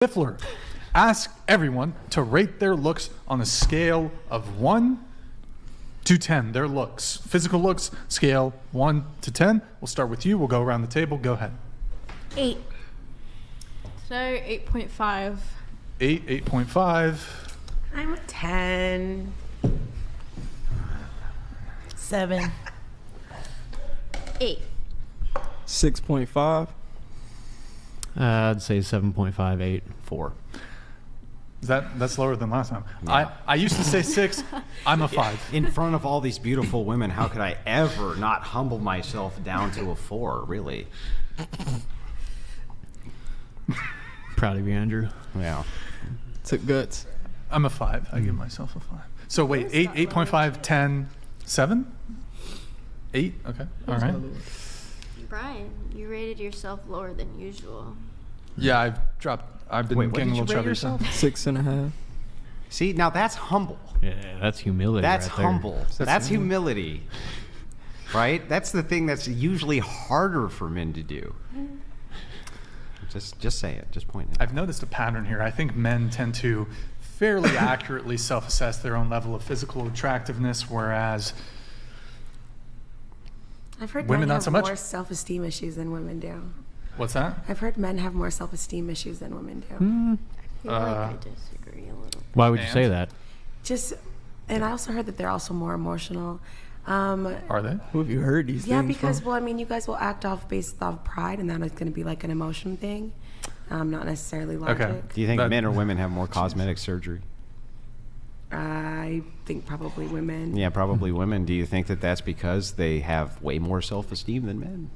Stifler. Ask everyone to rate their looks on a scale of 1 to 10. Their looks, physical looks, scale 1 to 10. We'll start with you. We'll go around the table. Go ahead. 8. So 8.5. 8, 8.5. I'm a 10. 7. 8. 6.5. I'd say 7.58, 4. That's lower than last time. Yeah. I used to say 6. I'm a 5. In front of all these beautiful women, how could I ever not humble myself down to a 4, really? Proud of you, Andrew. Yeah. Took guts. I'm a 5. I give myself a 5. So wait, 8, 8.5, 10, 7? 8? Okay. All right. Brian, you rated yourself lower than usual. Yeah, I've been getting a little chubby. 6.5. See, now that's humble. Yeah, that's humility. That's right there. humble. That's humility. Right? That's the thing that's usually harder for men to do. Just say it. Just point it out. I've noticed a pattern here. I think men tend to fairly accurately self-assess their own level of physical attractiveness, whereas I've heard women men not have so much. more self-esteem issues than women do. What's that? I've heard men have more self-esteem issues than women do. I feel like I disagree a little. Why would you say that? And I also heard that they're also more emotional. Are they? Who have you heard these Yeah, things because, from? well, I mean, you guys will act off based off pride, and that is going to be like an emotion thing, not necessarily logic. Okay. Do you think men or women have more cosmetic surgery? I think probably women. Yeah, probably women. Do you think that that's because they have way more self-esteem than men?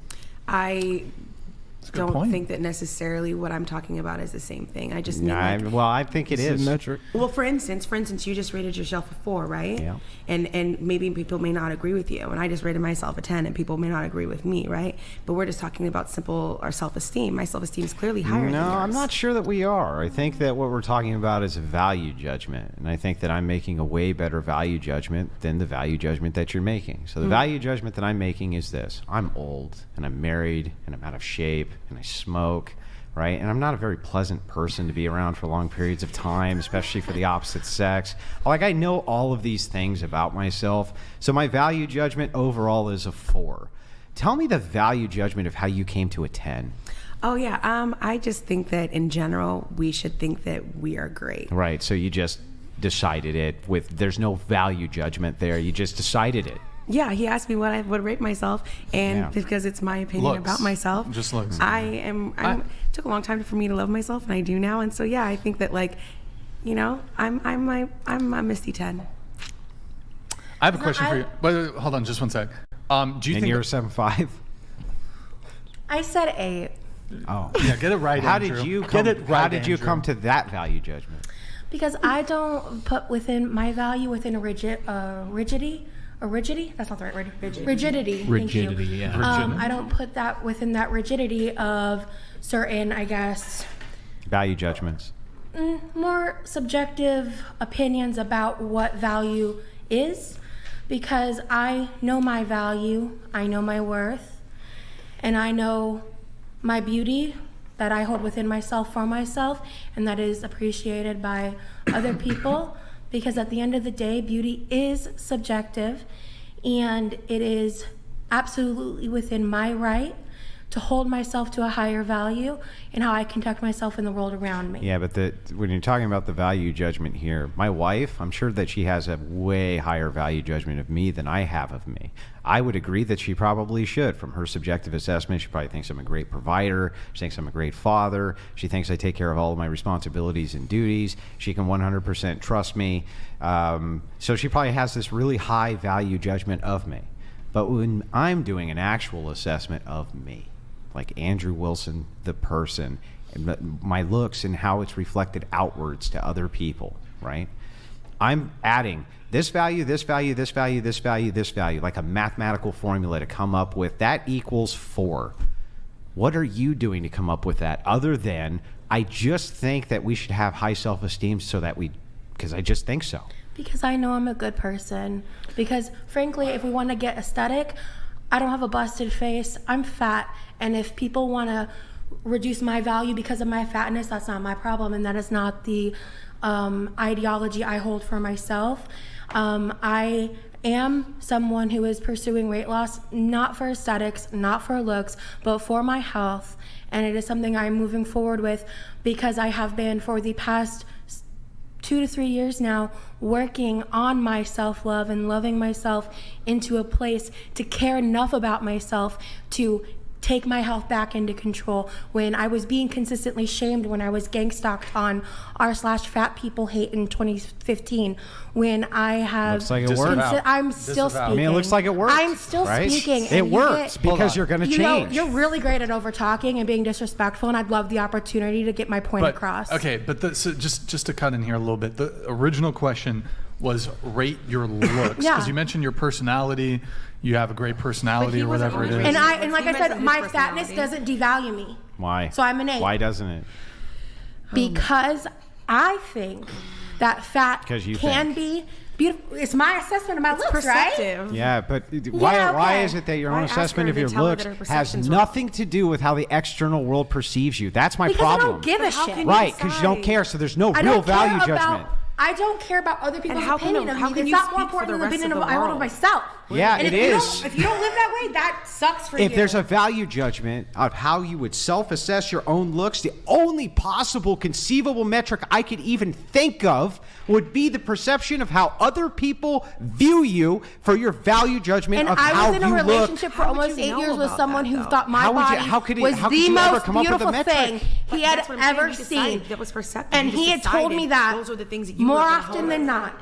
I don't point. think that necessarily what I'm talking about is the same thing. I just mean Well, I think it is. Symmetric. well, for instance, you just rated yourself a 4, right? Yeah. And maybe people may not agree with you, and I just rated myself a 10, and people may not agree with me, right? But we're just talking about simple our self-esteem. My self-esteem is clearly higher. No, than yours. I'm not sure that we are. I think that what we're talking about is a value judgment. And I think that I'm making a way better value judgment than the value judgment that you're making. So the value judgment that I'm making is this. I'm old, and I'm married, and I'm out of shape, and I smoke, right? And I'm not a very pleasant person to be around for long periods of time, especially for the opposite sex. Like, I know all of these things about myself. So my value judgment overall is a 4. Tell me the value judgment of how you came to a 10. Oh yeah, I just think that in general we should think that we are great. Right, so you just decided it there's no value judgment there. You just decided it. Yeah, he asked me what I would rate myself, and Yeah. because it's my opinion Looks. about myself, Just looks. It took a long time for me to love myself, and I do now. And so yeah, I think that, like, you know, I'm a Misty 10. I have a question for you. Wait, hold on, just one sec. Do you And think? you're a 7.5? I said 8 Oh. Yeah, get it right. How Andrew. did you Get come? it right, How did you Andrew. come to that value judgment? because I don't put within my value within a rigidity. That's not the right word. Rigidity. Thank Rigidity, you. yeah. I don't put that within that rigidity of certain, I guess, Value judgments. more subjective opinions about what value is, because I know my value, I know my worth, and I know my beauty that I hold within myself for myself, and that is appreciated by other people, because at the end of the day, beauty is subjective, and it is absolutely within my right to hold myself to a higher value and how I conduct myself in the world around me. Yeah, but when you're talking about the value judgment here, my wife, I'm sure that she has a way higher value judgment of me than I have of me. I would agree that she probably should. From her subjective assessment, she probably thinks I'm a great provider. She thinks I'm a great father. She thinks I take care of all of my responsibilities and duties. She can 100% trust me. So she probably has this really high value judgment of me. But when I'm doing an actual assessment of me, like Andrew Wilson, the person, and my looks and how it's reflected outwards to other people, right? I'm adding this value, this value, this value, this value, this value, like a mathematical formula to come up with that equals 4. What are you doing to come up with that other than I just think that we should have high self-esteem because I just think so. Because I know I'm a good person. Because frankly, if we want to get aesthetic, I don't have a busted face. I'm fat. And if people want to reduce my value because of my fatness, that's not my problem, and that is not the ideology I hold for myself. I am someone who is pursuing weight loss, not for aesthetics, not for looks, but for my health, and it is something I'm moving forward with because I have been for the past 2 to 3 years now working on my self-love and loving myself into a place to care enough about myself to take my health back into control. When I was being consistently shamed, when I was gang stalked on r/fat people hate in 2015, when I have Looks like it worked. I'm still Disavow. speaking. I mean, it looks like it works. I'm still right? speaking. It and you works get- because you're going to you know, change. you're really great at over talking and being disrespectful, and I'd love the opportunity to get my point But, across. okay, but so just to cut in here a little bit, the original question was rate your looks because Yeah. you mentioned your personality. You have a great personality or wasn't whatever it only is. And like He I said, mentioned my his fatness personality. doesn't devalue me Why? So I'm an 8. Why doesn't it? because I think that fat 'Cause you can be beautiful. It's my assessment of my looks, right? Perceptive. Yeah, but why Yeah, why okay. is it that your Why own ask assessment her of to your tell her looks that her has perception's wrong? nothing to do with how the external world perceives you? That's my Because problem. I don't give a But how shit. can Right, because you don't decide? care, so there's no I real don't care value about. judgment. I don't care about other people's how can opinion the- of how me. can It's you not more speak for important the than the rest opinion of of the I hold of world? myself. Yeah, and it if you is. don't- If you don't live that way, that sucks for you. If there's a value judgment of how you would self-assess your own looks, the only possible conceivable metric I could even think of would be the perception of how other people view you for your value judgment And of I how was in a you relationship for How would almost you 8 know years with about someone that, who though? thought my How would you- body how could he- was how could the you ever most come up with a beautiful metric? thing But he had that's what I'm saying, ever you seen. decided that was perceptive. And You he just had told decided me that those are the things that you more were gonna often hold than over. not.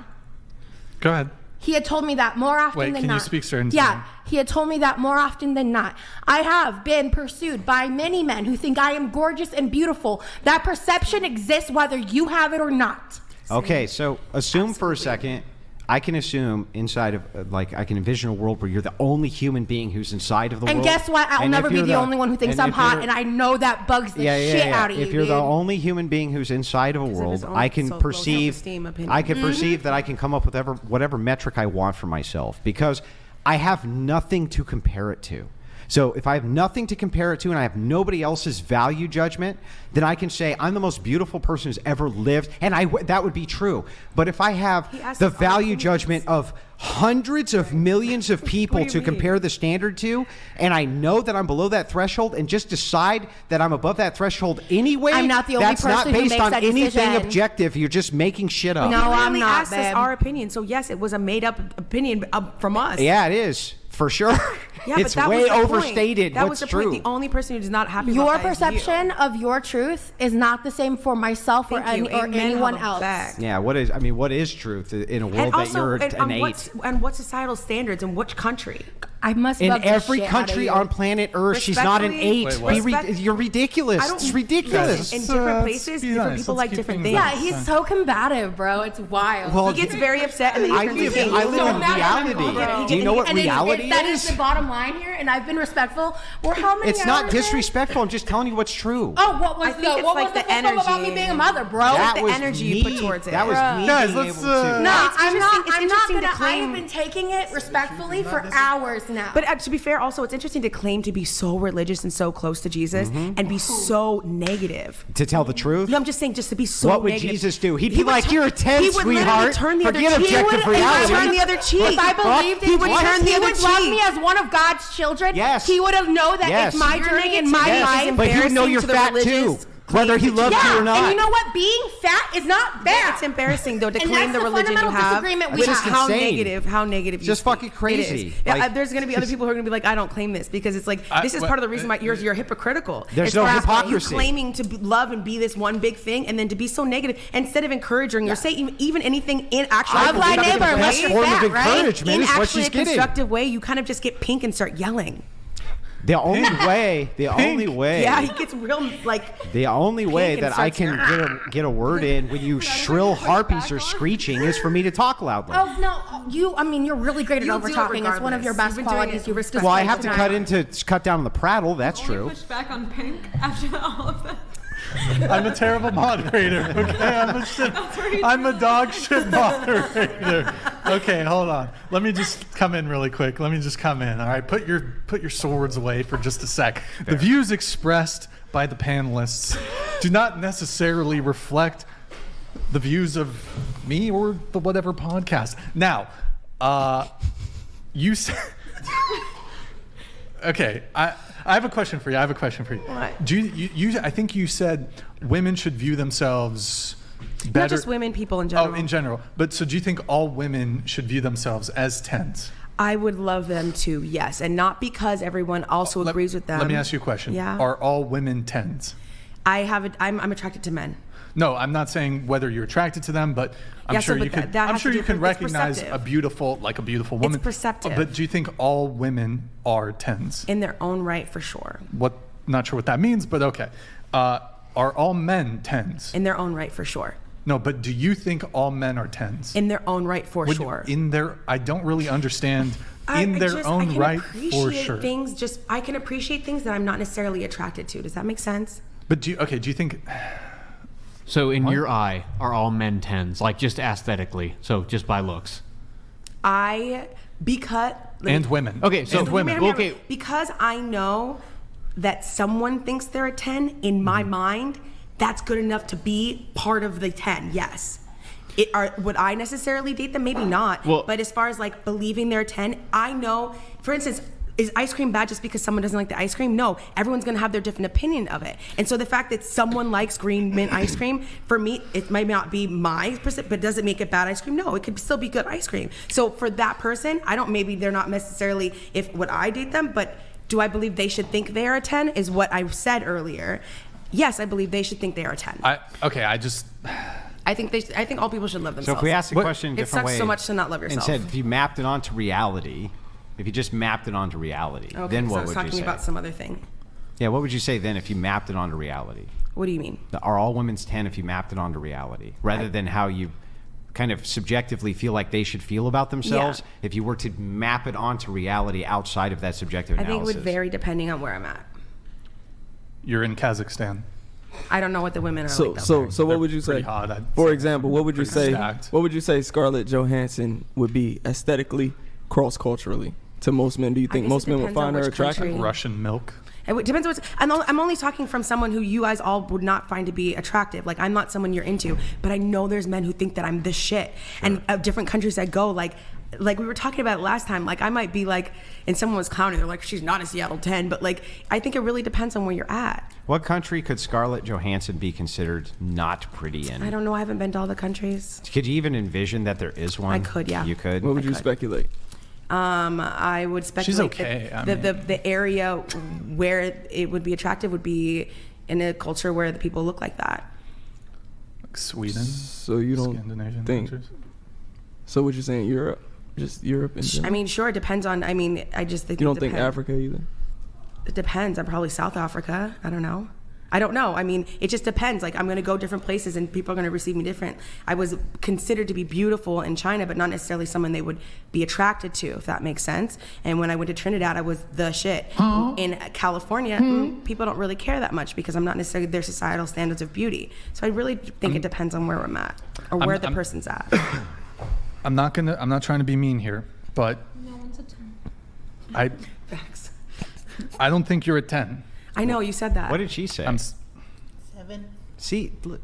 Go ahead. He had told me that more often Wait, than can not. you speak certain to Yeah, me? he had told me that more often than not. I have been pursued by many men who think I am gorgeous and beautiful. That perception exists whether you have it or not. Okay, so assume for a second. I can assume inside of like I can envision a world where you're the only human being who's inside of the And world. guess what? I'll And never if be you're the only one who thinks I'm if hot, you're- and I know that bugs the shit out of you. If you're the dude. only human being who's inside of a of world, his own I can low perceive. self-esteem opinion. I can perceive that I can come up with whatever metric I want for myself because I have nothing to compare it to. So if I have nothing to compare it to and I have nobody else's value judgment, then I can say I'm the most beautiful person who's ever lived, and that would be true. But if I have asked the us our value opinions. judgment of hundreds of millions of people What do to you mean? compare the standard to, and I know that I'm below that threshold, and just decide that I'm above that threshold anyway, I'm not the only that's not person who based makes on that anything decision. objective. You're just making shit up. No, He I'm literally not, asked us babe. our opinion. So yes, it was a made-up opinion from us. Yeah, it is for sure. Yeah, It's but that way was the point. overstated. That what's was the true? point. The only person who's not happy Your about that is you. perception of your truth is not the same for myself or, Thank you. or Amen, anyone Hubba else. back. Yeah, what is truth in a world And that also, you're and, an on eight? what societal standards in which country? I must In bug the every shit out of country you. on planet Earth, she's not an Respectfully- eight. Wait, what? You're ridiculous. I don't- It's ridiculous. In Let's, different let's places, be different nice. people Let's like keep different things things. Yeah, he's so combative, bro. It's wild. Well, He gets very upset and then I he turns live, into I a live So in mad at me. reality. He Do you know what and reality that is? is the bottom line here, and I've been respectful. We're how many It's not hours in? disrespectful. I'm just telling you what's true. Oh, what was I think the it's what like was the the about me energy. being a mother, bro? that the was energy me. you put towards it. That was me Guys, being let's, able to. No, It's I'm not. interesting- I'm it's not interesting to gonna. claim- I've been taking it respectfully for hours now. But to be fair, also, it's interesting to claim to be so religious and so close to Jesus and be so negative. To tell the truth. No, I'm just saying, just to be so What would negative. Jesus do? He'd be He would like, "You're a 10, he would literally sweetheart. turn the other Forget cheek. objective He would reality." turn the other cheek. if I believed He in would Jesus, turn the he other would love cheek. me as one of God's children. Yes. He would have known that Yes. it's my Your journey and my negativity is life. But he would know embarrassing you're to the fat too, religious whether he claim that loved you you or Yeah, not. and you know what? Being fat is not bad. It's embarrassing though to And claim that's the the religion you fundamental have. disagreement we Which have. is how Insane. negative you Just speak. fucking crazy. It is. Yeah, Like- there's going to be other people who are going to be like, I don't claim this because it's like this is I- part of the reason why you're hypocritical. There's It's no for hypocrisy. You claiming to love and be this one big thing, and then to be so negative instead of encouraging or say even anything in actually Love thy believe neighbor the unless best you're form fat, of right? encouragement in is what actually she's a getting. constructive way, you kind of just get pink and start yelling. The only way, the only way. Yeah, he gets real like. The only way and that I can starts- get a word in when you shrill harpies are screeching is for me to talk loudly. Oh no, I mean, you're really great at You'll over do it talking. It's one of your regardless. best You've been doing qualities. it You've respectfully. Well, I have to tonight. cut down on the prattle. That's true. Push back on Pink after all of that. I'm a terrible moderator. Okay, I'm a dog shit moderator. Okay, hold on. Let me just come in really quick. Let me just come in. All right, put your swords away for just a sec. The views expressed by the panelists do not necessarily reflect the views of me or the whatever podcast. Now, you said... Okay, I have a question for you. What? Do you I think you said women should view themselves better. Not just women, people in general. Oh, in general. But so do you think all women should view themselves as 10s? I would love them to, yes, and not because everyone also agrees with them. Let me ask you a question. Yeah. Are all women 10s? I'm attracted to men. No, I'm not saying whether you're attracted to them, but I'm Yeah, sure so you but could. that I'm has sure to you do can with- it's recognize a perceptive. beautiful woman. perceptive. But do you think all women are 10s? In their own right, for sure. What? Not sure what that means, but okay. Are all men 10s? In their own right, for sure. No, but do you think all men are 10s? In their own right, for sure. I don't really understand. In their own right, for sure. I can appreciate things that I'm not necessarily attracted to. Does that make sense? But do you think? So in your eye, are all men 10s? Like just aesthetically, so just by looks. And women. Okay, so and women. Okay. Because I know that someone thinks they're a 10, in my mind, that's good enough to be part of the 10, yes. Would I necessarily date them? Maybe not. Well- But as far as like believing they're a 10, I know, for instance, is ice cream bad just because someone doesn't like the ice cream? No, everyone's gonna have their different opinion of it. And so the fact that someone likes green mint ice cream, for me, it might not be my percent, but does it make it bad ice cream? No, it could still be good ice cream. So for that person, maybe they're not necessarily, would I date them, but do I believe they should think they are a 10 is what I said earlier. Yes, I believe they should think they are a 10. I think all people should love So themselves. if we ask the question in a It different sucks way, so much to not love yourself. and said if you mapped it onto reality, if you just mapped it onto reality, Okay, then so I what was would you talking say? about some other thing. Yeah, what would you say then if you mapped it onto reality? What do you mean? Are all women's 10 if you mapped it onto reality, rather than how you kind of subjectively feel like they should feel about themselves? Yeah. If you were to map it onto reality outside of that subjective I analysis, think it would vary depending on where I'm at. You're in Kazakhstan. I don't know what the women are So like. though. what would you Pretty say? hot, I'd For say. example, what would you Pretty say? stacked. What would you say Scarlett Johansson would be aesthetically, cross culturally to most men? Do you think guess most it men would depends on find her which attractive? country. Russian milk. It depends on I'm only talking from someone who you guys all would not find to be attractive. Like, I'm not someone you're into, but I know there's men who think that I'm the shit. And of different countries I go, like we were talking about it last time, like I might be like, and someone was clowning, they're like, she's not a Seattle 10, but like, I think it really depends on where you're at. what country could Scarlett Johansson be considered not pretty in? I don't know, I haven't been to all the countries. Could you even envision that there is one? I could, yeah. You could? What would you could. speculate? I would speculate She's okay, I that mean. the area where it would be attractive would be in a culture where the people look like that. Like Sweden. So you don't Scandinavian think? countries. So what you saying? Europe, just Europe in general? I mean, sure, it depends on, I just think you it don't think depends. Africa either? It depends. I'm probably South Africa. I don't know. I mean, it just depends. Like, I'm going to go different places and people are going to receive me different. I was considered to be beautiful in China, but not necessarily someone they would be attracted to, if that makes sense. And when I went to Trinidad, I was the shit. In California, people don't really care that much because I'm not necessarily their societal standards of beauty. So I really think it depends on where I'm at or where the person's at. I'm not trying to be mean here, but No one's a 10. Facts. I don't think you're a 10. I know, you said that. What did she say? I'm 7. See, look,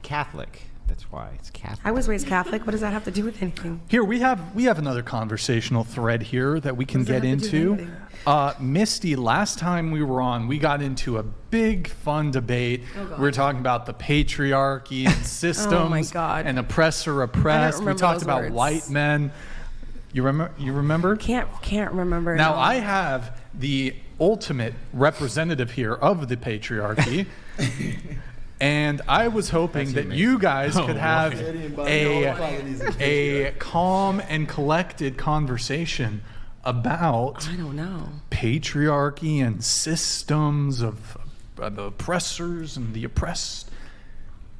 Catholic. That's why it's Catholic. I was raised Catholic. What does that have to do with anything? Here we have another conversational thread here that we can What does get that have to do with into. Misty, last time we were on, we got into a big fun debate. We were talking about the patriarchy and systems Oh my God. and oppressor oppressed. We remember talked those about words. white men. You remember? Can't remember. Now no. I have the ultimate representative here of the patriarchy. And I was hoping that you guys could have a calm and collected conversation about I don't know. patriarchy and systems of the oppressors and the oppressed,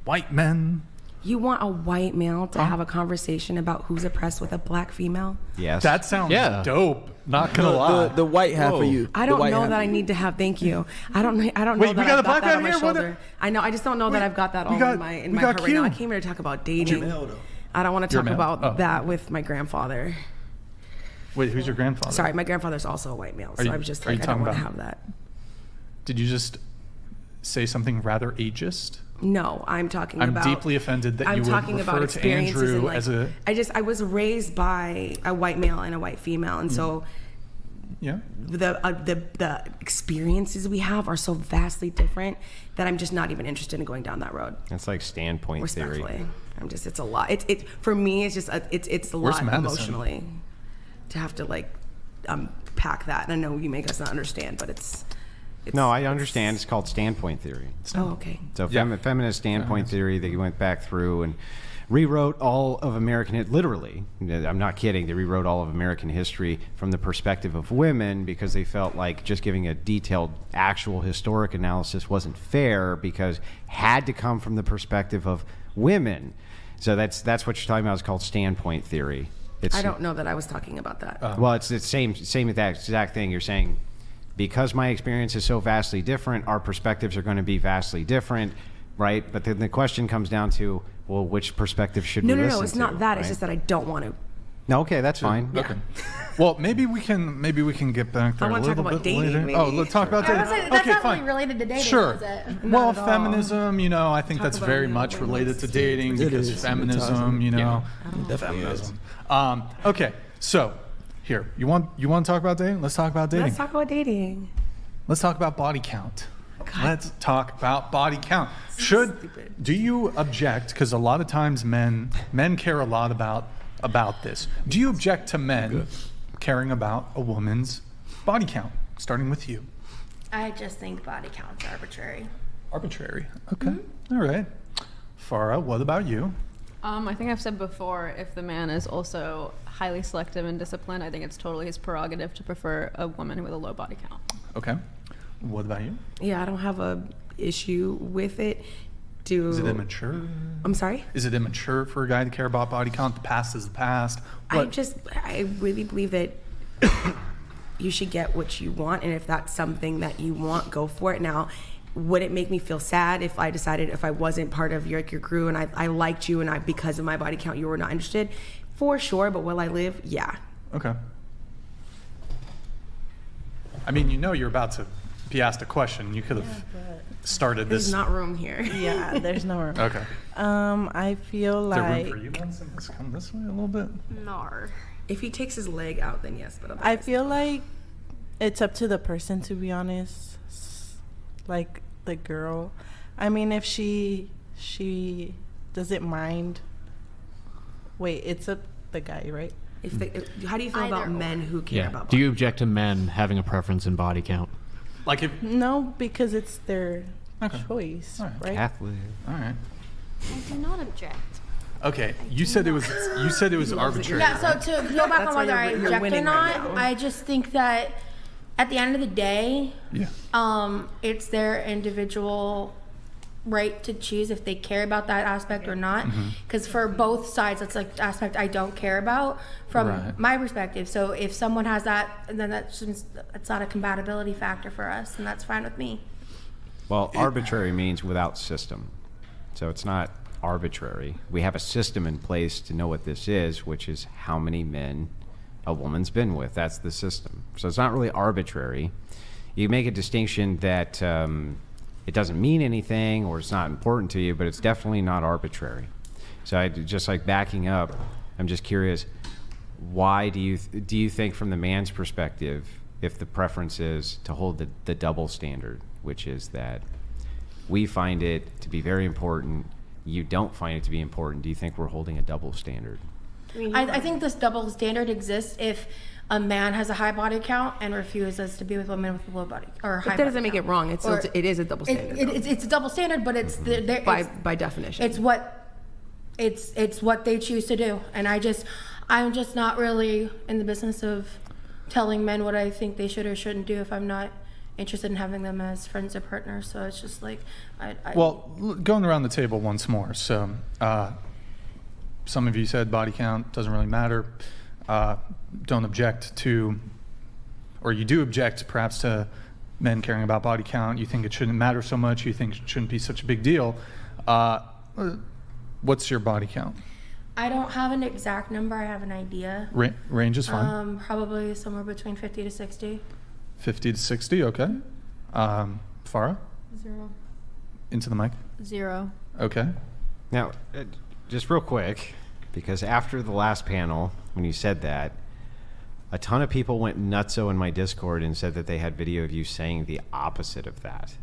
white men. You want a white male to have a conversation about who's oppressed with a black female? Yes. That sounds Yeah. dope. Not gonna lie. The white half of you. I The don't white know half that of I you. need to have. Thank you. I don't know Wait, that we I've got a got black that guy on my here? What shoulder. I know. I just don't know that I've got that all got- in my we heart got right now. I Q. came here to talk about dating. I don't want to You're talk male. about Oh. that with my grandfather. Wait, who's your grandfather? Sorry, my grandfather's also a white male, so you- I was just are you like, I don't talking want to about- have that. Did you just say something rather ageist? No, I'm talking I'm about. deeply offended that I'm you would talking refer about to experiences Andrew and, like, as a. I was raised by a white male and a white female, and so Yeah. the experiences we have are so vastly different that I'm just not even interested in going down that road. That's like standpoint theory. Respectfully, it's a lot. It for me, it's just it's a Where's lot Madison? emotionally to have to like pack that. And I know you make us not understand, but it's No, I understand. It's called standpoint theory. Oh, okay. So Yeah. feminist standpoint theory, they went back through and rewrote all of literally, I'm not kidding, they rewrote all of American history from the perspective of women because they felt like just giving a detailed actual historic analysis wasn't fair because had to come from the perspective of women. So that's what you're talking about. It's called standpoint theory. I don't know that I was talking about that. Well, it's the same exact thing. You're saying because my experience is so vastly different, our perspectives are going to be vastly different, right? But then the question comes down to, well, which perspective should we listen to? No, it's not that. It's right? just that I don't want to. No, okay, that's fine. Okay. Well, maybe we can get back there I a wanna talk little about bit dating, later. maybe. Oh, let's talk about I dating. was like, that's Okay, not fine. really related to dating, Sure. is it? Well, at all. feminism, I think that's about very me, much I'm related to women's dating It because is. feminism, Definitely is. feminism. Okay, so here, you want to talk about dating? Let's talk about dating. Let's talk about dating. Let's talk about body count. Let's talk about body count. Do you object? Because a lot of times men care a lot about this. Do you object to men caring about a woman's body count? Starting with you. I just think body count's arbitrary. Arbitrary. Okay. All right. Farah, what about you? I think I've said before, if the man is also highly selective and disciplined, I think it's totally his prerogative to prefer a woman with a low body count. Okay. What about you? Yeah, I don't have a issue with it. Is it immature? I'm sorry? Is it immature for a guy to care about body count? The past is the past. I really believe that you should get what you want, and if that's something that you want, go for it. Now, would it make me feel sad if I decided if I wasn't part of your crew and I liked you and because of my body count you were not interested? For sure, but will I live? Yeah. Okay. I mean, you're about to be asked a question. You could have started There's this. not room here. Yeah, there's no room. Okay. I feel Is there like room for you, Madison? Let's come this way a little bit. Nar. If he takes his leg out, then yes, but I feel like it's up to the person, to be honest. Like the girl. I mean, if she doesn't mind. Wait, it's up the guy, right? How do you feel Either about or. men who care about Do body? you object to men having a preference in body count? Like if. No, because it's their Okay. choice, All right. right? Catholic. All right. I do not object. Okay. You said it was arbitrary. Yeah, so to go back That's on why whether I you're object or winning right not, now. I just think that at the end of the day, Yeah. it's their individual right to choose if they care about that aspect or not. Because for both sides, that's like the aspect I don't care about from Right. my perspective. So if someone has that, then it's not a compatibility factor for us, and that's fine with me. Well, arbitrary means without system. So it's not arbitrary. We have a system in place to know what this is, which is how many men a woman's been with. That's the system. So it's not really arbitrary. You make a distinction that it doesn't mean anything or it's not important to you, but it's definitely not arbitrary. So I just like backing up, I'm just curious, why do you think from the man's perspective, if the preference is to hold the double standard, which is that we find it to be very important, you don't find it to be important, do you think we're holding a double standard? I think this double standard exists if a man has a high body count and refuses to be with women with a low body or high. But that doesn't body make it count. wrong. It's Or- it is a double standard. It's a double standard, but it's by definition. It's what they choose to do, and I'm just not really in the business of telling men what I think they should or shouldn't do if I'm not interested in having them as friends or partners. So it's just like Going around the table once more. So, some of you said body count doesn't really matter. Don't object to, or you do object perhaps to men caring about body count. You think it shouldn't matter so much. You think it shouldn't be such a big deal. What's your body count? I don't have an exact number. I have an idea. Range is fine. Probably somewhere between 50 to 60. 50 to 60, okay. Farah? 0. into the mic. 0. Okay. Now, just real quick, because after the last panel, when you said that, a ton of people went nutso in my Discord and said that they had video of you saying the opposite of that.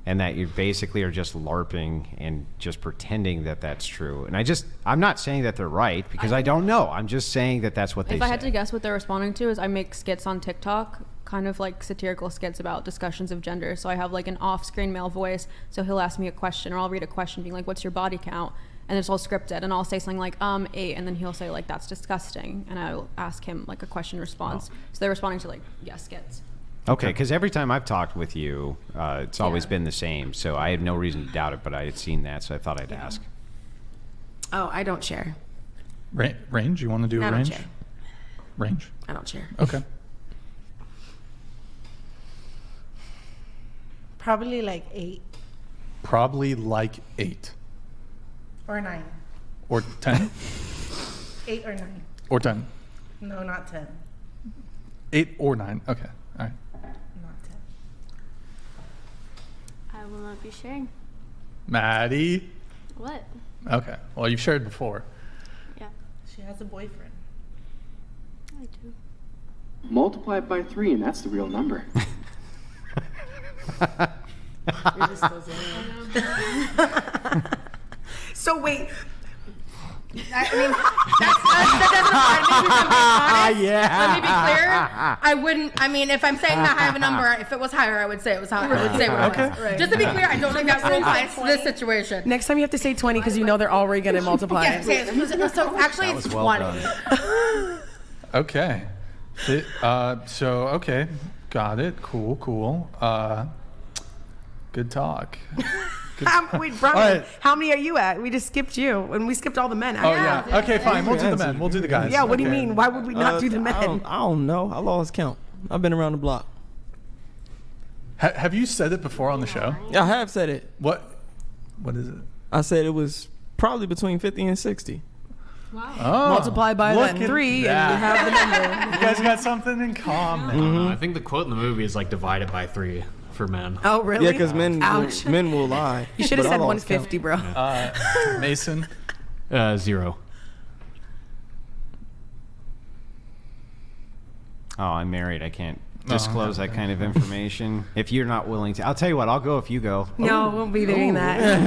And that you basically are just LARPing and just pretending that that's true. And I'm not saying that they're right, because I don't know. I'm just saying that that's what they If say. I had to guess what they're responding to is I make skits on TikTok, kind of like satirical skits about discussions of gender. So I have like an off-screen male voice. So he'll ask me a question, or I'll read a question being like, what's your body count? And it's all scripted. And I'll say something like, 8. And then he'll say like, that's disgusting. And I'll ask him like a question response. So they're responding to like, skits. Okay, because every time I've talked with you, it's always Yeah. been the same. So I have no reason to doubt it, but I had seen that, so I thought I'd ask. Oh, I don't share. Range? You want to do I a don't range? share. Range. I don't share. Okay. Probably like 8 Probably like 8 or 9. or 10 8 or 9. or 10. No, not 10. 8 or 9. Okay. All right. Not 10. I will not be sharing. Maddie. What? Okay. Well, you've shared before. Yeah, She has a boyfriend. I do. Multiply it by 3, and that's the real number. So wait. I mean, that doesn't apply to me. Let me be clear. I wouldn't. I mean, if I'm saying that high of a number, if it was higher, I would say it was higher. I would say what it was. Okay. Just to be clear, I don't think that rule applies to this situation. Next time you have to say 20 because you know they're already going to multiply. Yeah, so actually That it's was well 20. done. Okay. So, okay. Got it. Cool. Good talk. Wait, Brian, All right. how many are you at? We just skipped you, and we skipped all the men. Oh, yeah. Okay, fine. We'll do the men. We'll do the guys. Yeah, what do you Okay. mean? Why would we not do the men? I don't know. I lost count. I've been around the block. Have you said it before on the show? Yeah, I have said it. What is it? I said it was probably between 50 and 60. Oh, Multiply by look that at 3, and that. you have the number. You guys got something in common. I think the quote in the movie is like divided by 3 for men. Oh, really? Yeah, because men Ouch. will lie. You should have But I said lost count. 150, bro. Mason. 0. Oh, I'm married. I can't disclose that kind of information. If you're not willing to, I'll tell you what. I'll go if you go. No, we won't be doing that.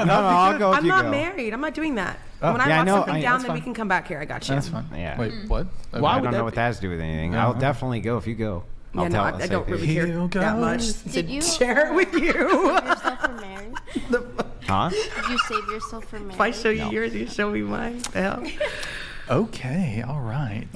No, I'll go if I'm you not go. married. I'm not doing that. Oh. When I Yeah, I lock know. something down, that's then we fine. can come back here. I got you. That's fine. Yeah. Wait, what? Okay. Why I would don't that know what be? that has to do with anything. Yeah. I'll definitely go if you go. Yeah, no, I say don't really who. care He'll go. that much Did to you share it with you. yourself for marriage? Huh? Did you save yourself for marriage? If I show you yours, you show me mine. The hell? Okay. All right.